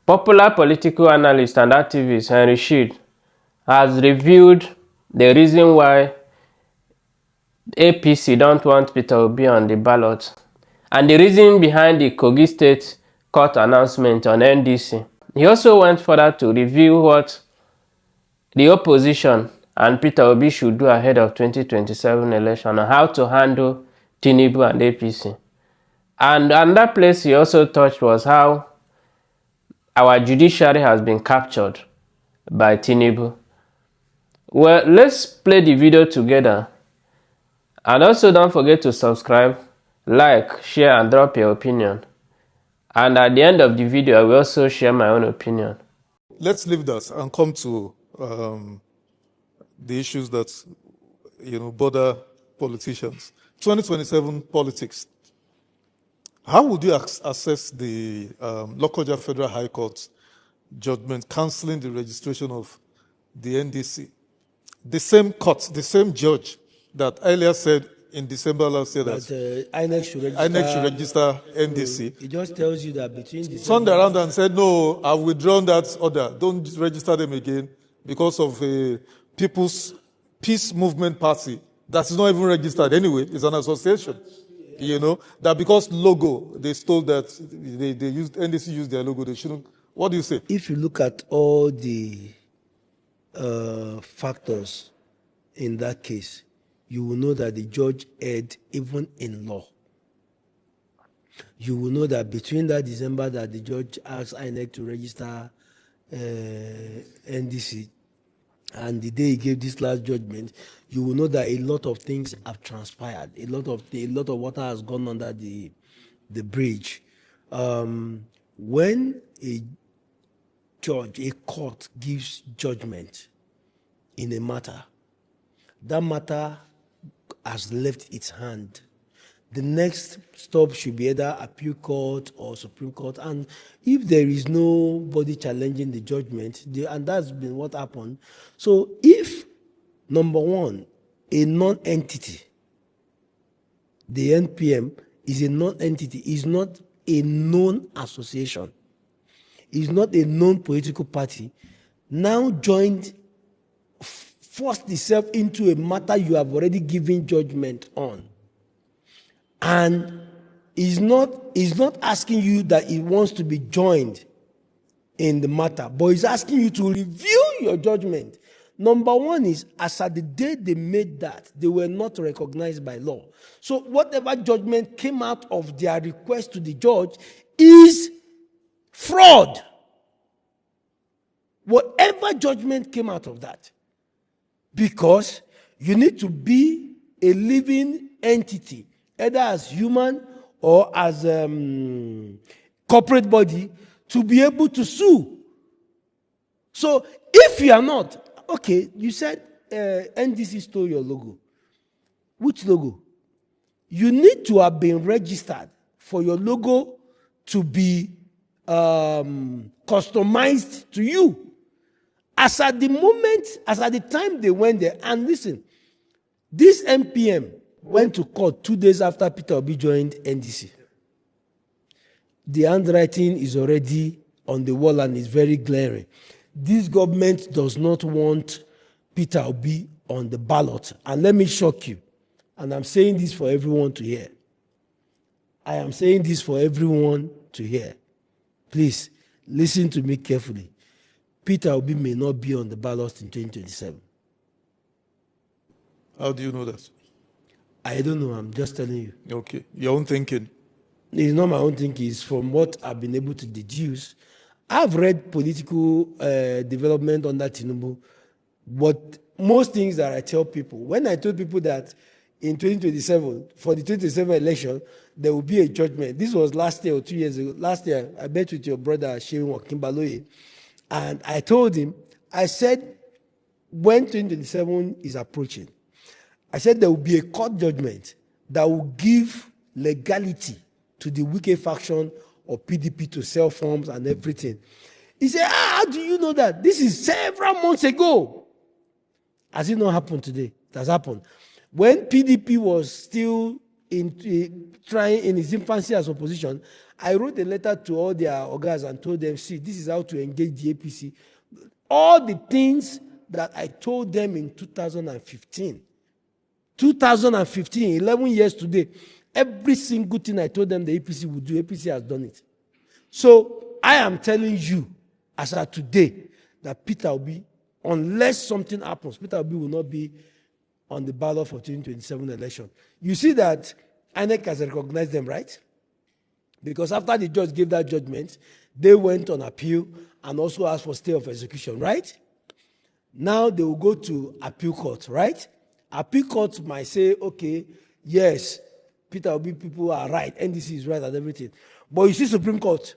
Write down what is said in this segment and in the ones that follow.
Popular political analyst and activist Henry Sheed has revealed the reason why APC don't want Peter Obi on the ballot and the reason behind the Kogi State court announcement on NDC. He also went further to reveal what the opposition and Peter Obi should do ahead of 2027 election and how to handle Tinubu and APC. And another place he also touched was how our judiciary has been captured by Tinubu. Well, let's play the video together. And also don't forget to subscribe, like, share and drop your opinion. And at the end of the video, I will also share my own opinion. Let's leave that and come to the issues that bother politicians. 2027 politics. How would you assess the Lokoja Federal High Court judgment cancelling the registration of the NDC? The same court, the same judge that earlier said in December last year that INEC should register NDC. It just tells you that between the turned around and said, no, I've withdrawn that order. Don't register them again because of a People's Peace Movement Party that is not even registered anyway. It's an association. That because logo, they stole that, they used, NDC used their logo, they shouldn't. What do you say? If you look at all the factors in that case, you will know that the judge erred even in law. You will know that between that December that the judge asked INEC to register NDC and the day he gave this last judgment, you will know that a lot of things have transpired. A lot of water has gone under the bridge. When a judge, a court gives judgment in a matter, that matter has left its hand. The next stop should be either appeal court or Supreme Court. And if there is nobody challenging the judgment, and that's been what happened. So if, number one, a non-entity, the NPM is a non-entity, is not a known association, is not a known political party, now joined, forced itself into a matter you have already given judgment on, and is not asking you that it wants to be joined in the matter, but is asking you to review your judgment. Number one is, as at the day they made that, they were not recognized by law. So whatever judgment came out of their request to the judge is fraud. Whatever judgment came out of that. Because you need to be a living entity, either as human or as corporate body, to be able to sue. So if you are not, okay, you said NDC stole your logo. Which logo? You need to have been registered for your logo to be customized to you. As at the time they went there, and listen, this NPM went to court 2 days after Peter Obi joined NDC. The handwriting is already on the wall and is very glaring. This government does not want Peter Obi on the ballot. And let me shock you, and I'm saying this for everyone to hear. I am saying this for everyone to hear. Please, listen to me carefully. Peter Obi may not be on the ballot in 2027. How do you know that? I don't know. I'm just telling you. Okay. Your own thinking. It's not my own thinking. It's from what I've been able to deduce. I've read political development under Tinubu, but most things that I tell people, when I told people that in 2027, for the 2027 election, there will be a judgment. This was last year or 2 years ago. Last year, I met with your brother, Sherin Wakimbaloye, and I told him, I said, when 2027 is approaching, I said there will be a court judgment that will give legality to the wicked faction of PDP to sell forms and everything. He said, how do you know that? This is several months ago. Has it not happened today? It has happened. When PDP was still trying in his infancy as opposition, I wrote a letter to all their ogas and told them, see, this is how to engage the APC. All the things that I told them in 2015, 11 years today, every single thing I told them the APC would do, APC has done it. So I am telling you, as of today, that Peter Obi, unless something happens, Peter Obi will not be on the ballot for 2027 election. You see that INEC has recognized them, right? Because after the judge gave that judgment, they went on appeal and also asked for stay of execution, right? Now they will go to appeal court, right? Appeal court might say, okay, yes, Peter Obi people are right, NDC is right and everything. But you see Supreme Court,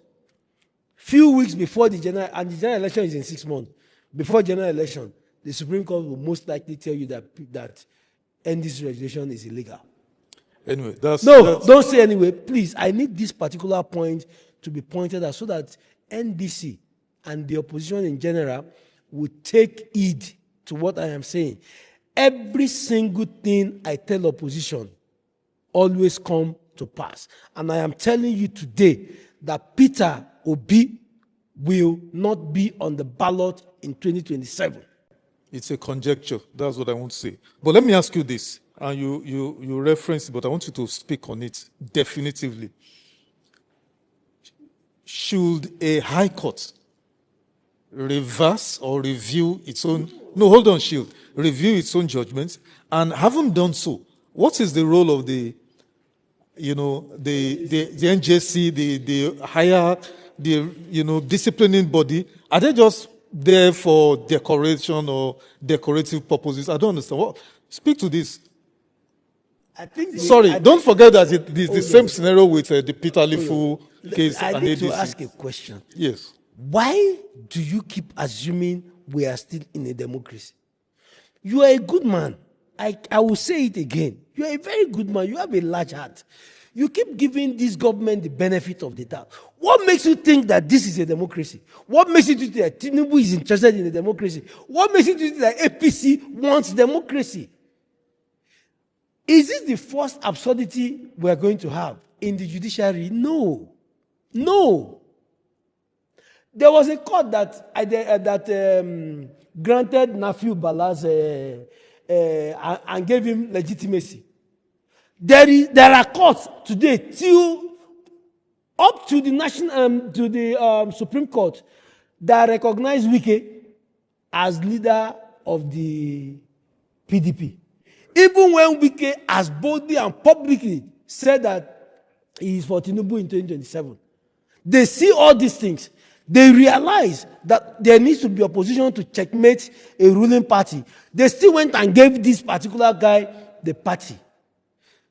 few weeks before the general, and the general election is in 6 months, before general election, the Supreme Court will most likely tell you that NDC regulation is illegal. Anyway, don't say anyway. Please, I need this particular point to be pointed out so that NDC and the opposition in general will take heed to what I am saying. Every single thing I tell opposition always come to pass. And I am telling you today that Peter Obi will not be on the ballot in 2027. It's a conjecture. That's what I want to say. But let me ask you this, and you reference it, but I want you to speak on it definitively. Should a high court reverse or review its own, review its own judgments, and haven't done so, what is the role of the NJC, the higher, disciplining body? Are they just there for decoration or decorative purposes? I don't understand. Speak to this. Don't forget that it's the same scenario with the Peter Lifu case. I need to ask a question. Yes. Why do you keep assuming we are still in a democracy? You are a good man. I will say it again. You are a very good man. You have a large heart. You keep giving this government the benefit of the doubt. What makes you think that this is a democracy? What makes you think that Tinubu is interested in a democracy? What makes you think that APC wants democracy? Is this the first absurdity we are going to have in the judiciary? No. No. There was a court that granted Nafiu Balaz and gave him legitimacy. There are courts today till up to the Supreme Court that recognize Wike as leader of the PDP. Even when Wike has boldly and publicly said that he is for Tinubu in 2027, they see all these things. They realize that there needs to be opposition to checkmate a ruling party. They still went and gave this particular guy the party.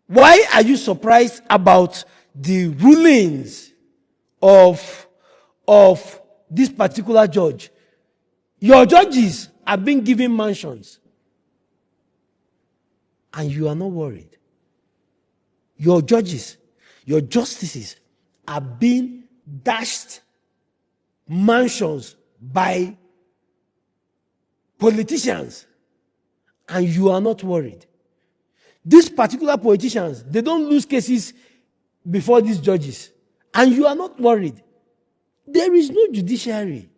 Why are you surprised about the rulings of this particular judge? Your judges have been given mansions, and you are not worried. Your judges, your justices are being dashed mansions by politicians, and you are not worried. These particular politicians, they don't lose cases before these judges, and you are not worried. There is no judiciary.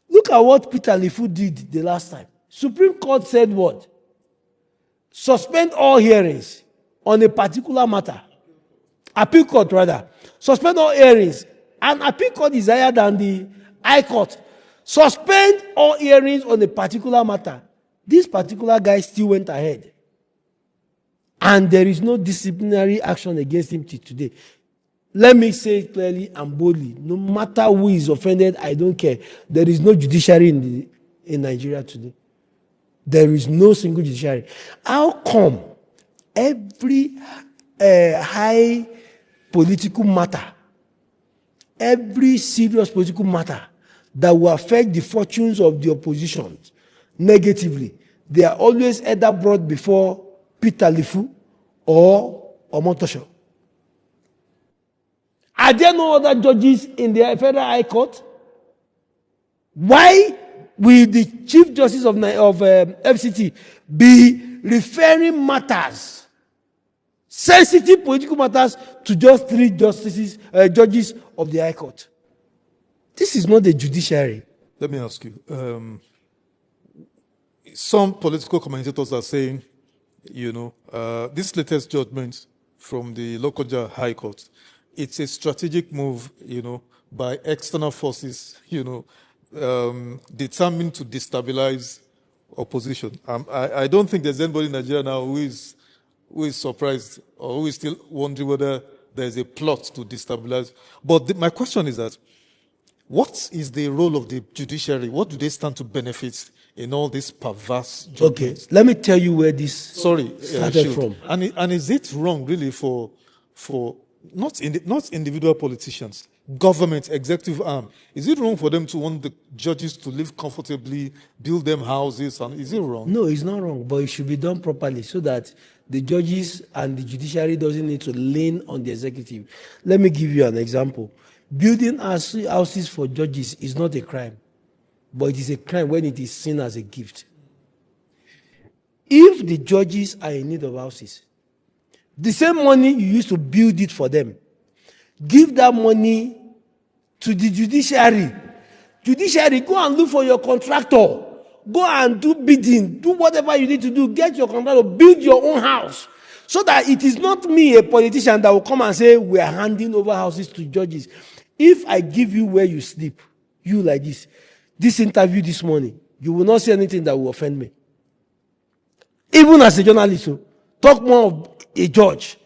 Look at what Peter Lifu did the last time. Supreme Court said what? Suspend all hearings on a particular matter. Appeal court, rather. Suspend all hearings. And appeal court is higher than the High Court. Suspend all hearings on a particular matter. This particular guy still went ahead. And there is no disciplinary action against him till today. Let me say it clearly and boldly. No matter who is offended, I don't care. There is no judiciary in Nigeria today. There is no single judiciary. How come every high political matter, every serious political matter that will affect the fortunes of the opposition negatively, they are always either brought before Peter Lifu or Omotosho? Are there no other judges in the Federal High Court? Why will the Chief Justice of FCT be referring matters sensitive political matters to just three judges of the High Court. This is not the judiciary. Let me ask you. Some political commentators are saying, this latest judgment from the Lokoja High Court, it's a strategic move, by external forces, determined to destabilize opposition. I don't think there's anybody in Nigeria now who is surprised or who is still wondering whether there's a plot to destabilize. But my question is that, what is the role of the judiciary? What do they stand to benefit in all these perverse judgments? Okay, let me tell you where this started from. And is it wrong, really, for not individual politicians, government, executive arm? Is it wrong for them to want the judges to live comfortably, build them houses? And is it wrong? No, it's not wrong, but it should be done properly so that the judges and the judiciary doesn't need to lean on the executive. Let me give you an example. Building houses for judges is not a crime, but it is a crime when it is seen as a gift. If the judges are in need of houses, the same money you used to build it for them, give that money to the judiciary. Judiciary, go and look for your contractor. Go and do bidding. Do whatever you need to do. Get your contractor. Build your own house. So that it is not me, a politician, that will come and say, we are handing over houses to judges. If I give you where you sleep, you like this interview this morning, you will not say anything that will offend me. Even as a journalist, talk more of a judge.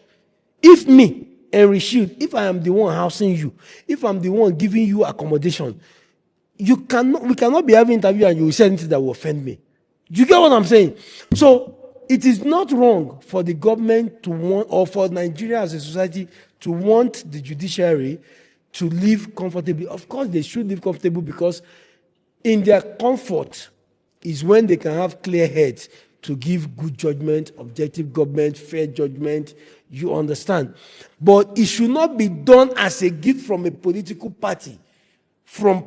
If me, Henry Shield, if I am the one housing you, if I'm the one giving you accommodation, we cannot be having interview and you will say anything that will offend me. You get what I'm saying? So it is not wrong for the government to want, or for Nigeria as a society to want the judiciary to live comfortably. Of course, they should live comfortably, because in their comfort is when they can have clear heads to give good judgment, objective government, fair judgment. You understand? But it should not be done as a gift from a political party, from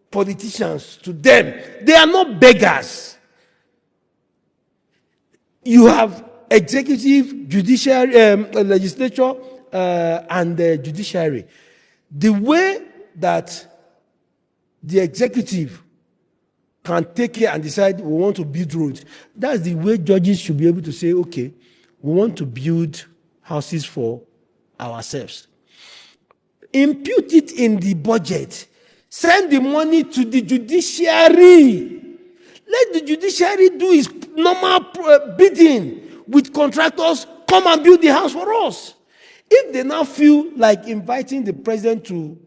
politicians to them. They are not beggars. You have executive, judiciary, legislature, and judiciary. The way that the executive can take care and decide we want to build roads, that's the way judges should be able to say, okay, we want to build houses for ourselves. Impute it in the budget. Send the money to the judiciary. Let the judiciary do its normal bidding with contractors. Come and build the house for us. If they now feel like inviting the president to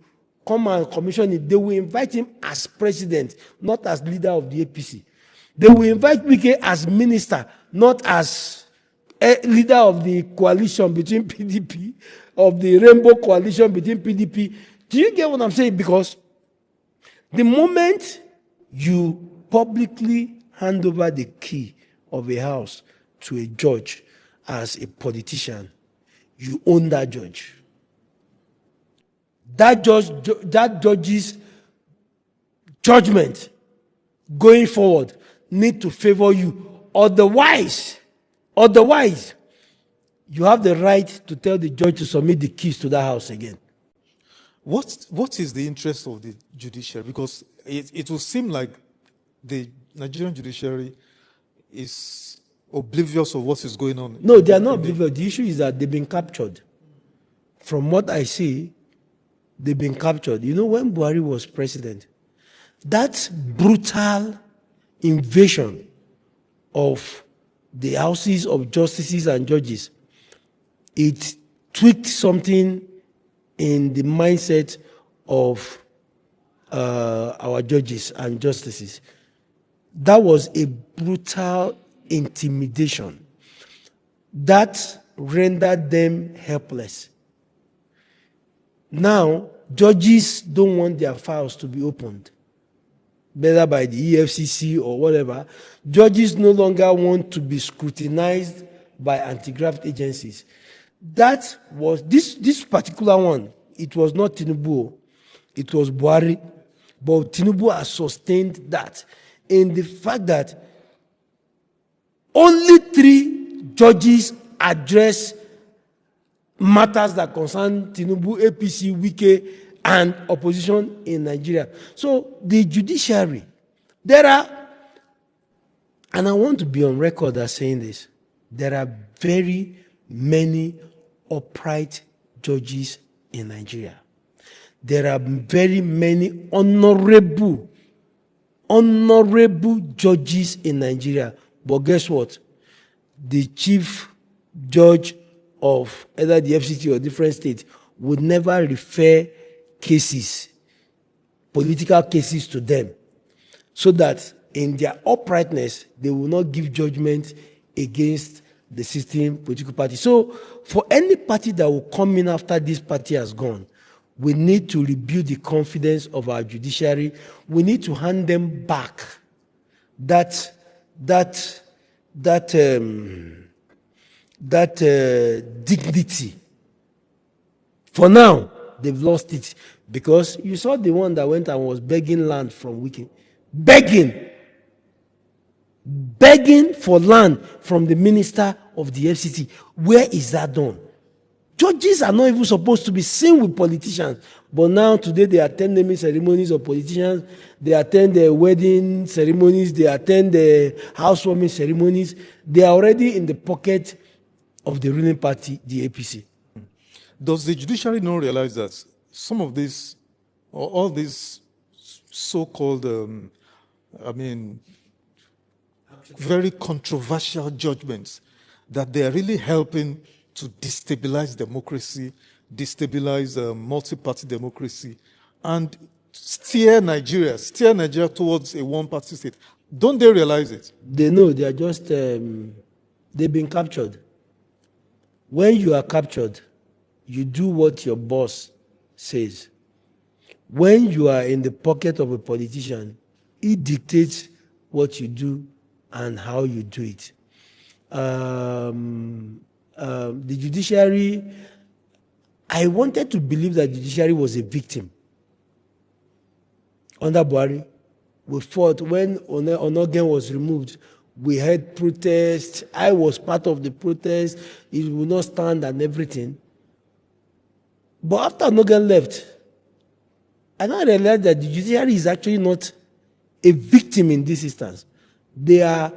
come and commission it, they will invite him as president, not as leader of the APC. They will invite Wike as minister, not as leader of the coalition between PDP, of the rainbow coalition between PDP. Do you get what I'm saying? Because the moment you publicly hand over the key of a house to a judge as a politician, you own that judge. That judge's judgment going forward need to favor you. Otherwise, you have the right to tell the judge to submit the keys to that house again. What is the interest of the judiciary? Because it will seem like the Nigerian judiciary is oblivious of what is going on. No, they are not oblivious. The issue is that they've been captured. From what I see, they've been captured. You know, when Buhari was president, that brutal invasion of the houses of justices and judges, it tweaked something in the mindset of our judges and justices. That was a brutal intimidation that rendered them helpless. Now, judges don't want their files to be opened, whether by the EFCC or whatever. Judges no longer want to be scrutinized by anti-graft agencies. That was this particular one. It was not Tinubu, it was Buhari. But Tinubu has sustained that in the fact that only 3 judges address matters that concern Tinubu, APC, Wike, and opposition in Nigeria. So the judiciary, there are, and I want to be on record as saying this, there are very many upright judges in Nigeria. There are very many honorable judges in Nigeria. But guess what? The chief judge of either the FCT or different states would never refer cases, political cases, to them, so that in their uprightness, they will not give judgment against the system political party. So for any party that will come in after this party has gone, we need to rebuild the confidence of our judiciary. We need to hand them back that dignity. For now, they've lost it, because you saw the one that went and was begging land from Wiki, begging for land from the minister of the FCT. Where is that done? Judges are not even supposed to be seen with politicians, but now today they attend naming ceremonies of politicians, they attend the wedding ceremonies, they attend the housewarming ceremonies. They are already in the pocket of the ruling party, the APC. Does the judiciary not realize that some of these, or all these so-called, very controversial judgments, that they are really helping to destabilize democracy, destabilize multi-party democracy, and steer Nigeria towards a one-party state? Don't they realize it? They know. They are just, they've been captured. When you are captured, you do what your boss says. When you are in the pocket of a politician, he dictates what you do and how you do it. The judiciary, I wanted to believe that the judiciary was a victim. Under Buhari, we fought when Onogen was removed. We had protests. I was part of the protest. It would not stand and everything. But after Onogen left, I now realized that the judiciary is actually not a victim in this instance. They are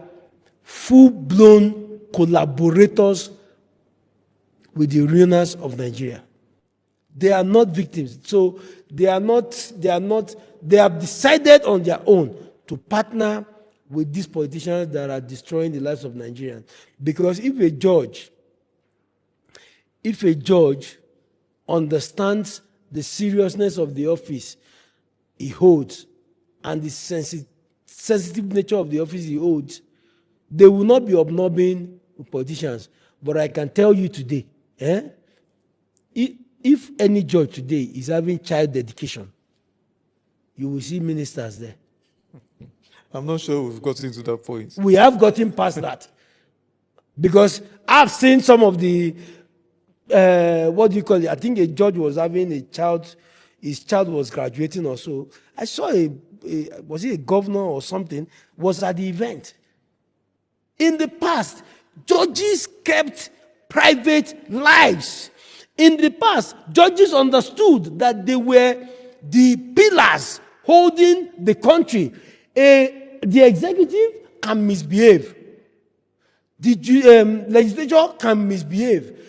full-blown collaborators with the ruiners of Nigeria. They are not victims. So they have decided on their own to partner with these politicians that are destroying the lives of Nigerians. Because if a judge understands the seriousness of the office he holds and the sensitive nature of the office he holds, they will not be obnobbing politicians. But I can tell you today, if any judge today is having child dedication, you will see ministers there. I'm not sure we've gotten to that point. We have gotten past that. Because I've seen some of the, what do you call it? I think a judge was having a child, his child was graduating or so. I saw was he a governor or something, was at the event. In the past, judges kept private lives. In the past, judges understood that they were the pillars holding the country. The executive can misbehave. The legislature can misbehave.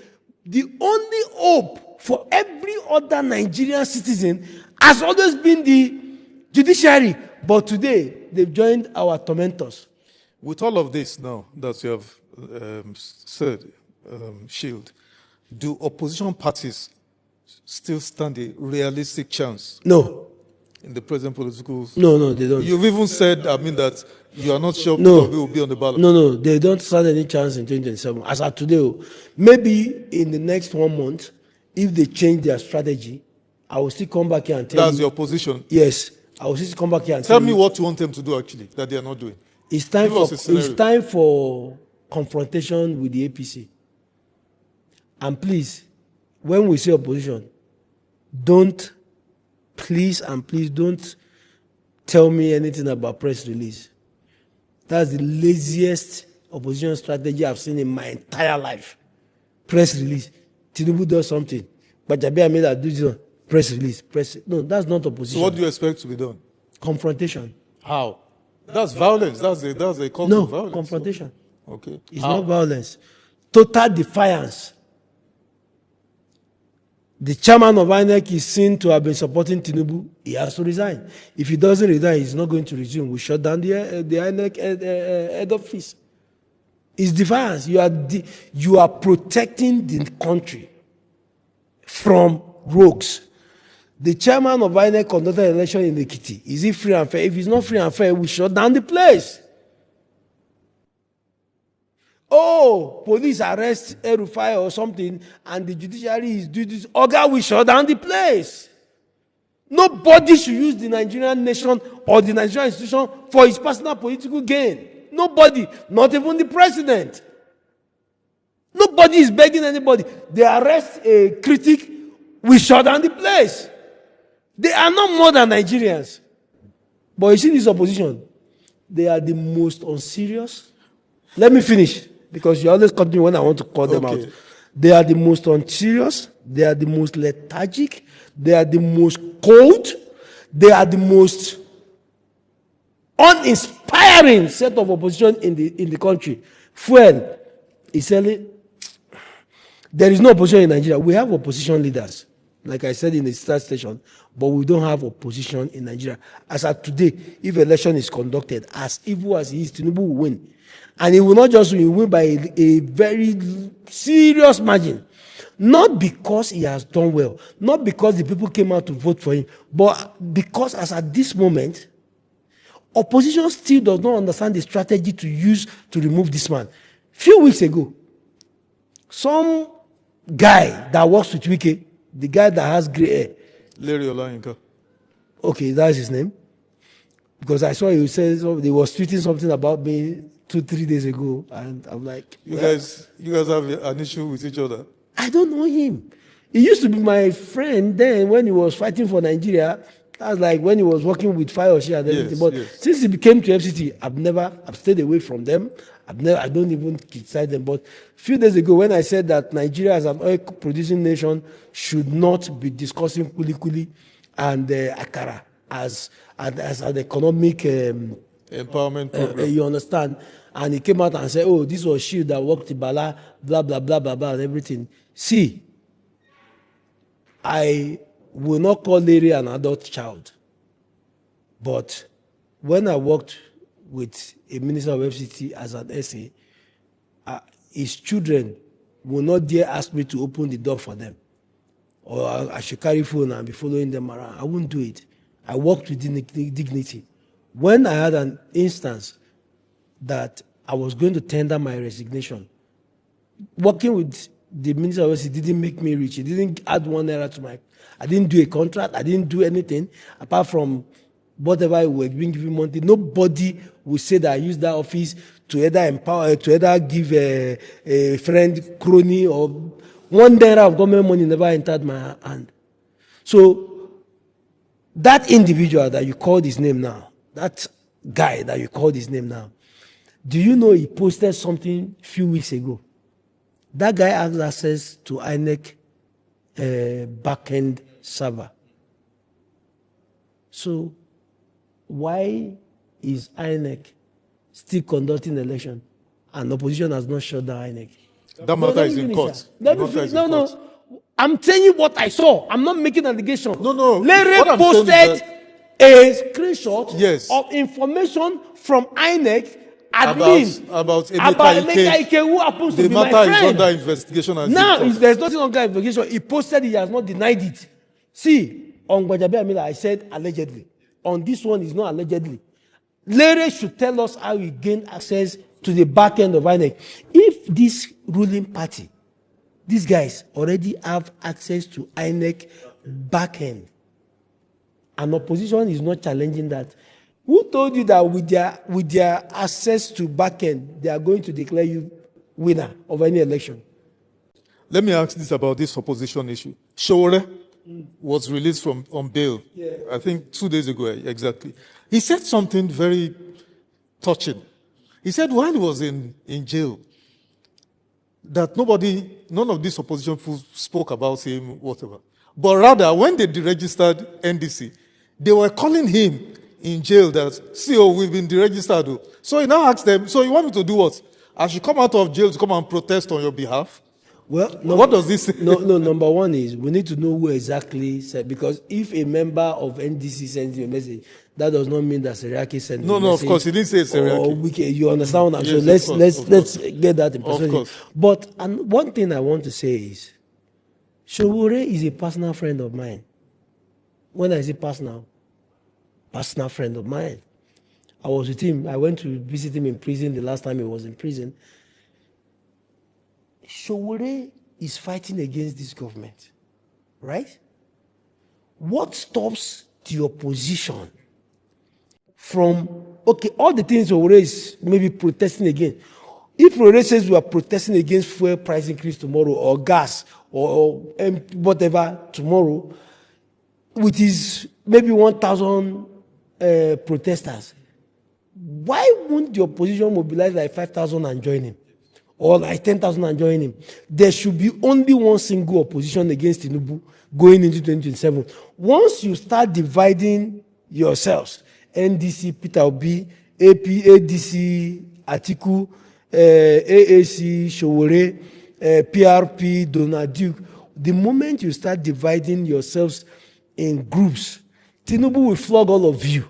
The only hope for every other Nigerian citizen has always been the judiciary. But today, they've joined our tormentors. With all of this now that you have said, Shield, do opposition parties still stand a realistic chance? No. In the present political... No, they don't. You've even said, that you are not sure Peter Obi will be on the ballot. No, they don't stand any chance in 2027. As of today, maybe in the next 1 month, if they change their strategy, I will still come back here and tell you. That's your position? Yes. I will still come back here and tell me what you want them to do, actually, that they are not doing. It's time for confrontation with the APC. And please, when we say opposition, please don't tell me anything about press release. That's the laziest opposition strategy I've seen in my entire life. Press release. Tinubu does something. But Jabi Amila do this one. Press release. No, that's not opposition. So what do you expect to be done? Confrontation. How? That's violence. That's a call to violence. Confrontation. Okay. It's not violence. Total defiance. The chairman of INEC is seen to have been supporting Tinubu. He has to resign. If he doesn't resign, he's not going to resume. We shut down the INEC head office. It's defiance. You are protecting the country from rogues. The chairman of INEC conducted an election in Ekiti. Is it free and fair? If it's not free and fair, we shut down the place. Oh, police arrest El-Rufai or something, and the judiciary is doing this. Oga, we shut down the place. Nobody should use the Nigerian nation or the Nigerian institution for his personal political gain. Nobody, not even the president. Nobody is begging anybody. They arrest a critic, we shut down the place. They are not more than Nigerians. But you see this opposition, they are the most unserious. Let me finish, because you always continue when I want to call them out. They are the most unserious, they are the most lethargic, they are the most cold, they are the most uninspiring set of opposition in the country. Fuel is selling. There is no opposition in Nigeria. We have opposition leaders, like I said in the start station, but we don't have opposition in Nigeria. As of today, if election is conducted, as evil as he is, Tinubu will win. And he will not just win, he will win by a very serious margin. Not because he has done well, not because the people came out to vote for him, but because as at this moment, opposition still does not understand the strategy to use to remove this man. Few weeks ago, some guy that works with Wike, the guy that has grey hair. Larry Olayinka. Okay, that's his name. Because I saw he said he was tweeting something about me 2-3 days ago, and I'm like, you guys have an issue with each other? I don't know him. He used to be my friend then when he was fighting for Nigeria. That's like when he was working with Fayose and everything. Yes, but since he became to FCT, I've stayed away from them. I don't even criticize them. But a few days ago, when I said that Nigeria as an oil producing nation should not be discussing kuli and akara as an economic empowerment program. You understand? And he came out and said, "Oh, this was she that worked in Bala, blah blah blah blah blah, and everything." See, I will not call Larry an adult child, but when I worked with a minister of FCT as an SA, his children will not dare ask me to open the door for them, or I should carry phone and be following them around. I wouldn't do it. I worked with dignity. When I had an instance that I was going to tender my resignation, working with the minister of FCT didn't make me rich. It didn't add 1 naira to my. I didn't do a contract. I didn't do anything apart from whatever we were being given money. Nobody will say that I used that office to either empower, to either give a friend crony, or 1 naira of government money never entered my hand. So that individual that you called his name now, that guy that you called his name now, do you know he posted something a few weeks ago? That guy has access to INEC back-end server. So why is INEC still conducting election and opposition has not shut down INEC? That matter is in court. No. I'm telling you what I saw. I'm not making an allegation. No. Larry posted a screenshot of information from INEC about Emeka Ike, who happens to be my friend. The matter is under investigation. Now, there's nothing under investigation. He posted, he has not denied it. See, on Gbajabi Amila, I said allegedly. On this one, it's not allegedly. Larry should tell us how he gained access to the back end of INEC. If this ruling party, these guys already have access to INEC back end, and opposition is not challenging that, who told you that with their access to back end, they are going to declare you winner of any election? Let me ask this about this opposition issue. Shore was released on bail, I think 2 days ago exactly. He said something very touching. He said while he was in jail, that none of these opposition fools spoke about him, whatever. But rather, when they deregistered NDC, they were calling him in jail that, see, oh, we've been deregistered. Oh. So he now asked them, so you want me to do what? I should come out of jail to come and protest on your behalf? Well, what does this say? No, number one is we need to know who exactly said, because if a member of NDC sends you a message, that does not mean that Seriaki sent you a message. No, of course, he didn't say Seriaki. You understand what I'm saying? Yes, Let's get that in perspective. But one thing I want to say is, Showore is a personal friend of mine. When I say personal friend of mine. I was with him. I went to visit him in prison the last time he was in prison. Showore is fighting against this government, right? What stops the opposition from, okay, all the things Showore is maybe protesting against? If Showore says we are protesting against fuel price increase tomorrow, or gas, or whatever tomorrow, with his maybe 1,000 protesters, why won't the opposition mobilize like 5,000 and join him? Or like 10,000 and join him? There should be only one single opposition against Tinubu going into 2027. Once you start dividing yourselves, NDC, Peter Obi, AP, ADC, Atiku, AAC, Showore, PRP, Donald Duke, the moment you start dividing yourselves in groups, Tinubu will flog all of you.